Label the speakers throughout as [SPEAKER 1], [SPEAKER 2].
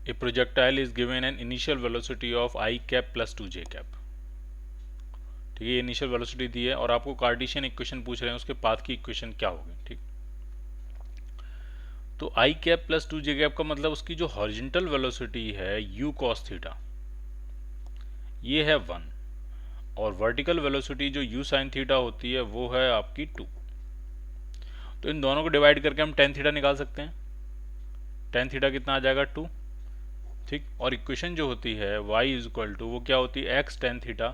[SPEAKER 1] A projectile is given an initial velocity of I cap plus 2j cap. ठीक है, ये initial velocity दी है और आपको कार्टेशियन इक्वेशन पूछ रहे हैं, उसके पाथ की इक्वेशन क्या होगी। ठीक, तो आई कैप प्लस 2j कैप का मतलब उसकी जो हॉरिजेंटल वेलोसिटी है u cos थीटा, ये है 1, और वर्टिकल वेलोसिटी जो u sin थीटा होती है वो है आपकी 2। तो इन दोनों को डिवाइड करके हम tan थीटा निकाल सकते हैं। tan थीटा कितना आ जाएगा 2। ठीक, और इक्वेशन जो होती है y इज इक्वल टू, वो क्या होती है, x tan theta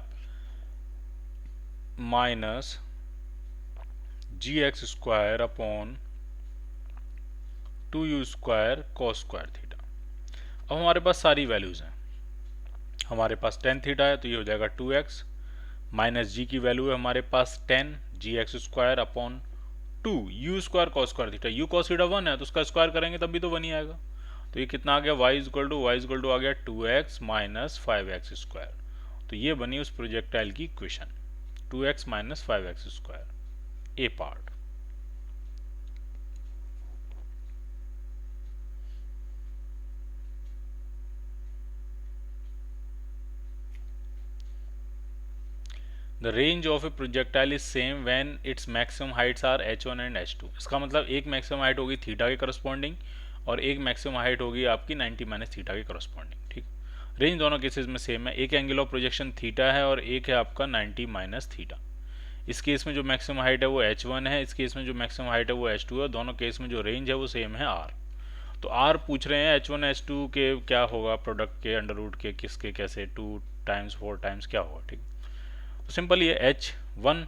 [SPEAKER 1] minus g x square upon 2u square cos square theta. अब हमारे पास सारी वैल्यूज़ हैं। हमारे पास tan थीटा है तो ये हो जाएगा 2x, माइनस जी की वैल्यू है हमारे पास 10 g x square upon 2 u square cos square theta. U cos theta 1 है तो उसका स्क्वायर करेंगे तब भी तो 1 ही आएगा। तो ये कितना आ गया, y इज इक्वल टू आ गया 2x माइनस 5x स्क्वायर। तो ये बनी उस प्रोजेक्टाइल की equation, 2x minus 5x square, a part. The range of a projectile is same when its maximum heights are h1 and h2। इसका मतलब एक maximum height होगी थीटा के करस्पॉन्डिंग और एक मैक्सिमम हाइट होगी आपकी 90 माइनस थीटा के करस्पॉन्डिंग। ठीक, रेंज दोनों केसेस में सेम है, एक एंगल ऑफ प्रोजेक्शन थीटा है और एक है आपका 90 माइनस थीटा। इस केस में जो मैक्सिमम हाइट है वो h1 है, इस केस में जो मैक्सिमम हाइट है वो h2 है। दोनों केस में जो रेंज है वो सेम है r। तो r पूछ रहे हैं h1 h2 के क्या होगा, प्रोडक्ट के अंडर रूट के किसके कैसे, 2 टाइम्स 4 टाइम्स क्या होगा। ठीक, तो सिंपल ये h1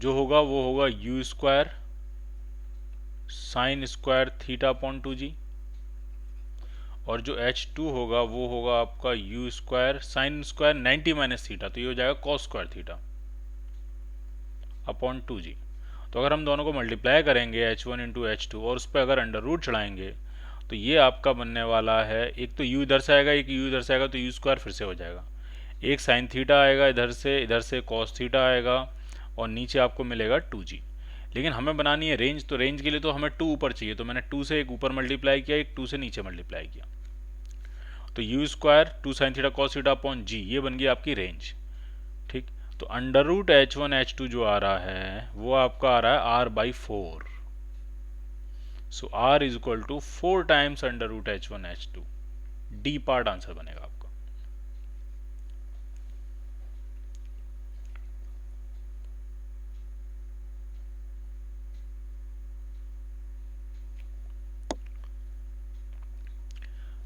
[SPEAKER 1] जो होगा वो होगा u square sine square theta upon 2g, और जो h2 होगा वो होगा आपका u square sine square 90 minus theta, तो ये हो जाएगा cos square theta upon 2g। तो अगर हम दोनों को मल्टीप्लाई करेंगे h1 वन इंटू एच और उस पर अगर अंडर रूट चढ़ाएंगे तो ये आपका बनने वाला है, एक तो u इधर से आएगा एक u इधर से आएगा तो u स्क्वायर फिर से हो जाएगा, एक साइन थीटा आएगा इधर से कॉस थीटा आएगा और नीचे आपको मिलेगा 2g। लेकिन हमें बनानी है रेंज, तो रेंज के लिए तो हमें 2 ऊपर चाहिए, तो मैंने 2 से एक ऊपर मल्टीप्लाई किया, एक 2 से नीचे मल्टीप्लाई किया, तो u square 2 sine theta cos theta upon g, ये बन गई आपकी रेंज। ठीक, तो अंडर रूट h1 h2 जो आ रहा है वो आपका आ रहा है r by 4। So r is equal to 4 times under root h1 h2। D part answer बनेगा आपका।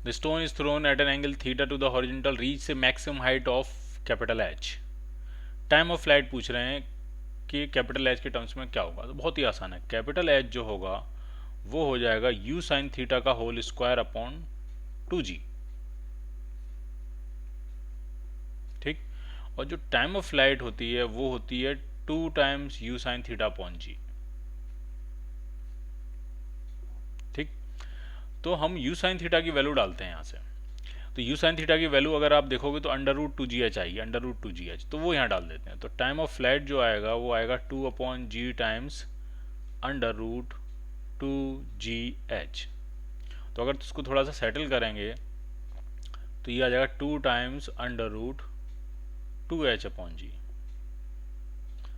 [SPEAKER 1] The stone is thrown at an angle theta to the horizontal, reach से maximum height of capital H। Time of flight पूछ रहे हैं कि capital H के terms में क्या होगा, तो बहुत ही आसान है। कैपिटल एच जो होगा वो हो जाएगा u साइन थीटा का होल स्क्वायर अपॉन 2g। ठीक, और जो टाइम ऑफ फ्लाइट होती है वो होती है 2 times u sine theta upon g। ठीक, तो हम u साइन थीटा की वैल्यू डालते हैं यहाँ से, तो u साइन थीटा की वैल्यू अगर आप देखोगे तो अंडर रूट 2gh आएगी, अंडर रूट 2gh, तो वो यहाँ डाल देते हैं। तो टाइम ऑफ फ्लाइट जो आएगा वो आएगा 2 अपॉन जी टाइम्स अंडर रूट 2gh। तो अगर इसको थोड़ा सा सेटल करेंगे तो ये आ जाएगा 2 times under root 2h upon g.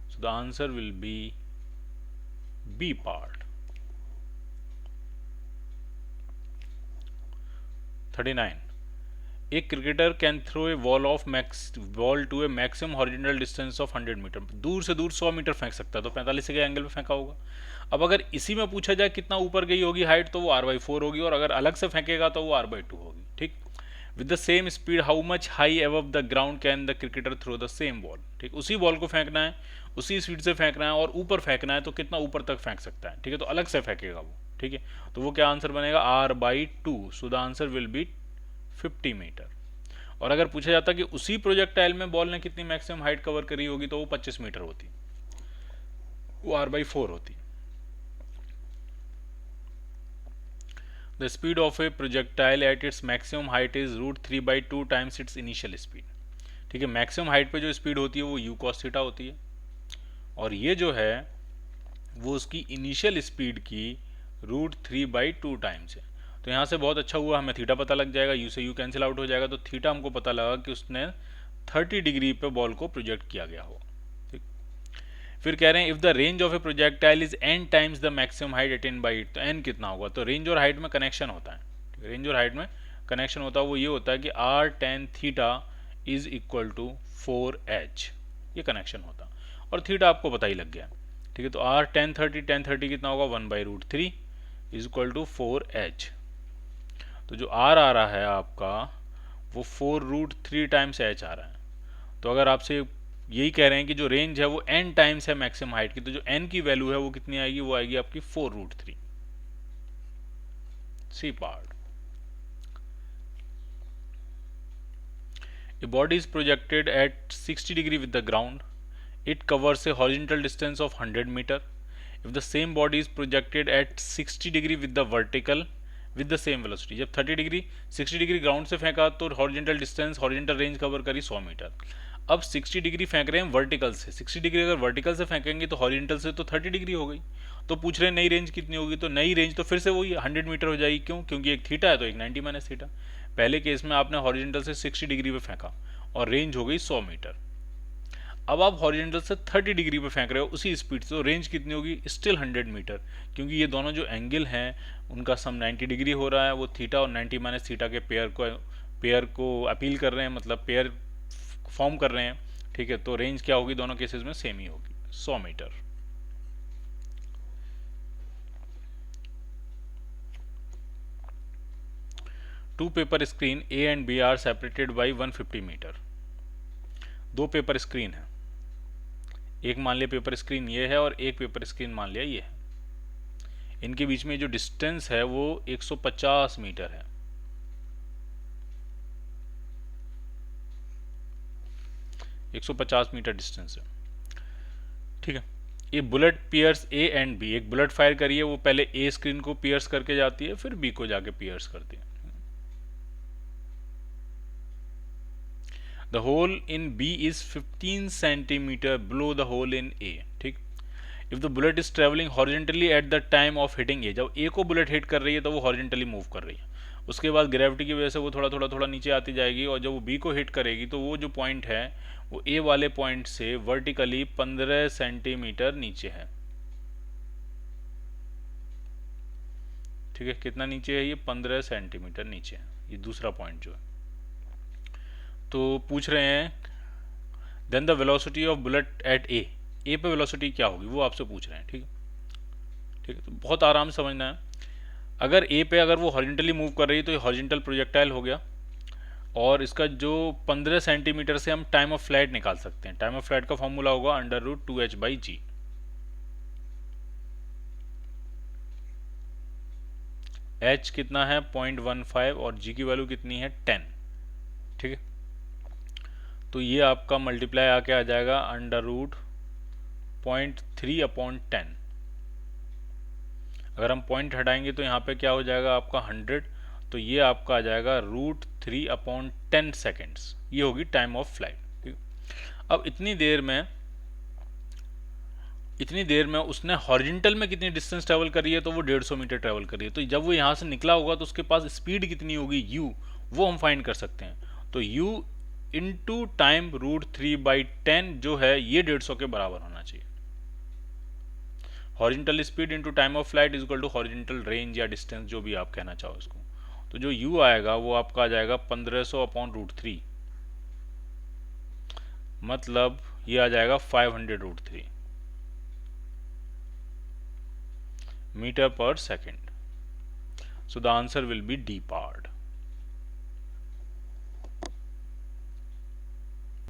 [SPEAKER 1] So the answer will be B part. 39, एक cricketer can throw a ball to a maximum horizontal distance of 100 meter. दूर से दूर 100 मीटर फेंक सकता है, तो 45 के एंगल पे फेंका होगा। अब अगर इसी में पूछा जाए कितना ऊपर गई होगी हाइट, तो वो r/4 होगी, और अगर अलग से फेंकेगा तो वो r/2 होगी। ठीक, with the same speed how much high above the ground can the cricketer throw the same ball. ठीक, उसी बॉल को फेंकना है, उसी स्पीड से फेंकना है और ऊपर फेंकना है, तो कितना ऊपर तक फेंक सकता है। ठीक है, तो अलग से फेंकेगा वो। ठीक है, तो वो क्या आंसर बनेगा, r/2। So the answer will be 50 meter. और अगर पूछा जाता कि उसी प्रोजेक्टाइल में बॉल ने कितनी मैक्सिमम हाइट कवर करी होगी, तो वो 25 मीटर होती, वो r/4 होती। The speed of a projectile at its maximum height is √3/2 times it's initial speed. ठीक है, मैक्सिमम हाइट पे जो स्पीड होती है वो u cos थीटा होती है, और ये जो है वो उसकी इनिशियल स्पीड की √3/2 टाइम्स है। तो यहाँ से बहुत अच्छा हुआ, हमें थीटा पता लग जाएगा, यू से यू कैंसिल आउट हो जाएगा, तो थीटा हमको पता लगा कि उसने 30 डिग्री पे बॉल को प्रोजेक्ट किया गया होगा। ठीक, फिर कह रहे हैं if the range of a projectile is n times the maximum height attend bye it, तो n कितना होगा, तो रेंज और हाइट में कनेक्शन होता है, रेंज और हाइट में कनेक्शन होता है, वो ये होता है कि r tan theta is equal to 4h, ये कनेक्शन होता है, और थीटा आपको पता ही लग गया। ठीक है, तो r tan 30 कितना होगा 1/√3 इज इक्वल टू 4h। तो जो r आ रहा है आपका वो 4√3 टाइम्स h आ रहा है। तो अगर आपसे यही कह रहे हैं कि जो रेंज है वो n टाइम्स है मैक्सिमम हाइट की, तो जो n की वैल्यू है वो कितनी आएगी, वो आएगी आपकी 4√3। C part, a body is projected at 60 degree with the ground, it covers a horizontal distance of 100 meter. If the same body is projected at 60 degree with the vertical with the same velocity, जब 30 degree 60 degree ground से फेंका तो horizontal distance horizontal range cover करी 100 metre. अब 60 degree फेंक रहे हैं vertical से, 60 डिग्री अगर वर्टिकल से फेंकेंगे तो हॉरिजेंटल से तो 30 डिग्री हो गई, तो पूछ रहे हैं नई रेंज कितनी होगी, तो नई रेंज तो फिर से वही 100 मीटर हो जाएगी। क्यों, क्योंकि एक थीटा है तो एक 90 माइनस थीटा। पहले केस में आपने हॉरिजेंटल से 60 डिग्री पे फेंका और रेंज हो गई 100 मीटर। अब आप हॉरिजेंटल से 30 डिग्री पे फेंक रहे हो उसी स्पीड से, तो रेंज कितनी होगी, स्टिल 100 मीटर, क्योंकि ये दोनों जो एंगल हैं उनका सम 90 डिग्री हो रहा है, वो थीटा और 90 माइनस थीटा के पेयर को अपील कर रहे हैं, मतलब पेयर फॉर्म कर रहे हैं। ठीक है, तो रेंज क्या होगी, दोनों केसेस में सेम ही होगी, 100 meter. Two paper screen A and B are separated by 150 meter. दो पेपर स्क्रीन है, एक मान लिया पेपर स्क्रीन ये है और एक पेपर स्क्रीन मान लिया ये है, इनके बीच में जो डिस्टेंस है वो 150 मीटर है। एक 150 मीटर डिस्टेंस है। ठीक है, ये bullet pierce A and B, एक बुलेट फायर करिए वो पहले ए स्क्रीन को पियर्स करके जाती है, फिर बी को जाके पियर्स करती है। The hole in B is 15 centimeter below the hole in A। ठीक, if the bullet is traveling horizontally at the time of hitting A, जब A को बुलेट हिट कर रही है तो वो हॉरिजेंटली मूव कर रही है, उसके बाद ग्रेविटी की वजह से वो थोड़ा नीचे आती जाएगी, और जब वो B को हिट करेगी तो वो जो पॉइंट है वो A वाले पॉइंट से वर्टिकली 15 सेंटीमीटर नीचे है। ठीक है, कितना नीचे है ये, 15 सेंटीमीटर नीचे है ये दूसरा पॉइंट जो है। तो पूछ रहे हैं then the velocity of bullet at A, A पे वेलोसिटी क्या होगी वो आपसे पूछ रहे हैं। ठीक है, ठीक है, तो बहुत आराम से समझना है। अगर ए पे अगर वो हॉरिजेंटली मूव कर रही है तो ये हॉरिजेंटल प्रोजेक्टाइल हो गया, और इसका जो 15 सेंटीमीटर से हम टाइम ऑफ फ्लाइट निकाल सकते हैं। टाइम ऑफ फ्लाइट का फॉर्मूला होगा √2h/g। h कितना है 0.15 और g की वैल्यू कितनी है 10। ठीक है, तो ये आपका मल्टीप्लाई आके आ जाएगा √0.3/10। अगर हम पॉइंट हटाएंगे तो यहाँ पे क्या हो जाएगा आपका 100, तो ये आपका आ जाएगा √3/10 सेकेंड्स, ये होगी टाइम ऑफ फ्लाइट। अब इतनी देर में उसने हॉरिजेंटल में कितनी डिस्टेंस ट्रेवल करी है, तो वो 150 मीटर ट्रेवल करी है। तो जब वो यहाँ से निकला होगा तो उसके पास स्पीड कितनी होगी u, वो हम फाइंड कर सकते हैं। तो u इंटू टाइम √3/10 जो है ये 150 के बराबर होना चाहिए। Horizontal speed into time of flight is equal to horizontal range या डिस्टेंस, जो भी आप कहना चाहो इसको। तो जो u आएगा वो आपका आ जाएगा 1500/√3, मतलब ये आ जाएगा 500√3 मीटर पर second. So the answer will B D part.